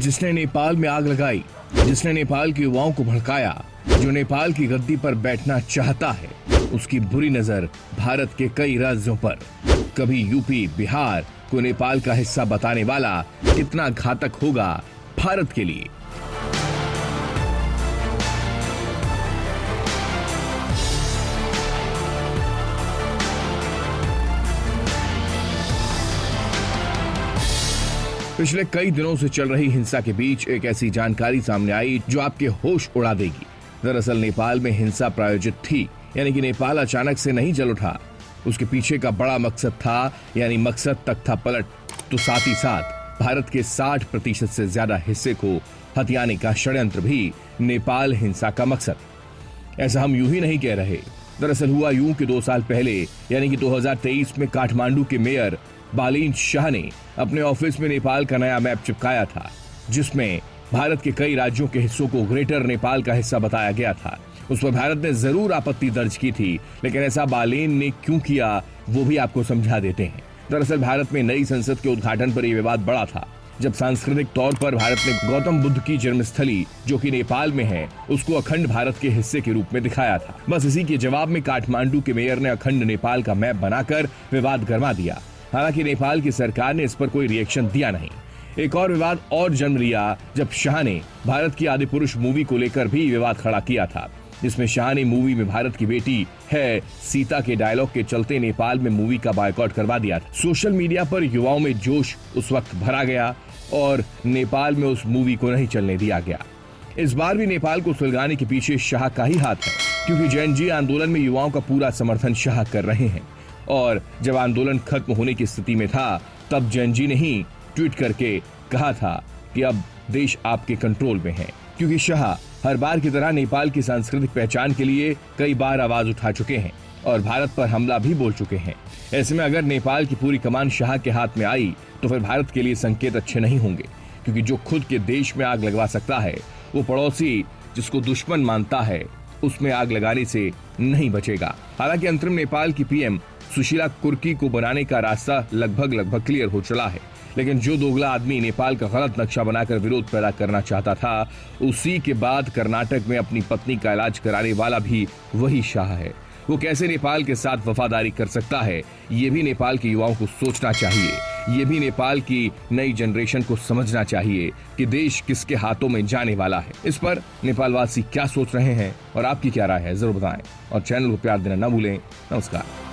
जिसने नेपाल में आग लगाई, जिसने नेपाल के युवाओं को भड़काया, जो नेपाल की गद्दी पर बैठना चाहता है, उसकी बुरी नजर भारत के कई राज्यों पर। कभी यूपी, बिहार को नेपाल का हिस्सा बताने वाला कितना घातक होगा भारत के लिए। पिछले कई दिनों से चल रही हिंसा के बीच एक ऐसी जानकारी सामने आई जो आपके होश उड़ा देगी। दरअसल नेपाल में हिंसा प्रायोजित थी, यानी कि नेपाल अचानक से नहीं जल उठा। उसके पीछे का बड़ा मकसद था, यानी मकसद तक था पलट, तो साथ ही साथ भारत के 60% से ज्यादा हिस्से को हथियाने का षड्यंत्र भी नेपाल हिंसा का मकसद। ऐसा हम यूं ही नहीं कह रहे। दरअसल हुआ यूं कि 2 साल पहले, यानी कि 2023 में काठमांडू के मेयर बालीन शाह ने अपने ऑफिस में नेपाल का नया मैप चिपकाया था, जिसमें भारत के कई राज्यों के हिस्सों को ग्रेटर नेपाल का हिस्सा बताया गया था। उस पर भारत ने जरूर आपत्ति दर्ज की थी, लेकिन ऐसा बालीन ने क्यों किया वो भी आपको समझा देते हैं। दरअसल भारत में नई संसद के उद्घाटन पर यह विवाद बढ़ा था, जब सांस्कृतिक तौर पर भारत ने गौतम बुद्ध की जन्मस्थली जो कि नेपाल में है, उसको अखंड भारत के हिस्से के रूप में दिखाया था। बस इसी के जवाब में काठमांडू के मेयर ने अखंड नेपाल का मैप बनाकर विवाद गरमा दिया। हालांकि नेपाल की सरकार ने इस पर कोई रिएक्शन दिया नहीं। एक और विवाद और जन्म लिया जब शाह ने भारत की आदिपुरुष मूवी को लेकर भी विवाद खड़ा किया था, जिसमें शाह ने मूवी में भारत की बेटी है सीता के डायलॉग के चलते नेपाल में मूवी का बायकॉट करवा दिया था। सोशल मीडिया पर युवाओं में जोश उस वक्त भरा गया और नेपाल में उस मूवी को नहीं चलने दिया गया। इस बार भी नेपाल को सुलगाने के पीछे शाह का ही हाथ है, क्योंकि जैन आंदोलन में युवाओं का पूरा समर्थन शाह कर रहे हैं। और जब आंदोलन खत्म होने की स्थिति में था, तब जैन ने ही ट्वीट करके कहा था कि अब देश आपके कंट्रोल में है, क्योंकि शाह हर बार की तरह नेपाल की सांस्कृतिक पहचान के लिए कई बार आवाज उठा चुके हैं और भारत पर हमला भी बोल चुके हैं। ऐसे में अगर नेपाल की पूरी कमान शाह के हाथ में आई तो फिर भारत के लिए संकेत अच्छे नहीं होंगे, क्योंकि जो खुद के देश में आग लगवा सकता है, वो पड़ोसी जिसको दुश्मन मानता है उसमें आग लगाने से नहीं बचेगा। हालांकि अंतरिम नेपाल की पीएम सुशीला कुर्की को बनाने का रास्ता लगभग क्लियर हो चला है, लेकिन जो दोगला आदमी नेपाल का गलत नक्शा बनाकर विरोध पैदा करना चाहता था, उसी के बाद कर्नाटक में अपनी पत्नी का इलाज कराने वाला भी वही शाह है। वो कैसे नेपाल के साथ वफादारी कर सकता है, ये भी नेपाल के युवाओं को सोचना चाहिए। ये भी नेपाल की नई जनरेशन को समझना चाहिए कि देश किसके हाथों में जाने वाला है। इस पर नेपालवासी क्या सोच रहे हैं और आपकी क्या राय है, जरूर बताएं और चैनल को प्यार देना न भूलें। नमस्कार।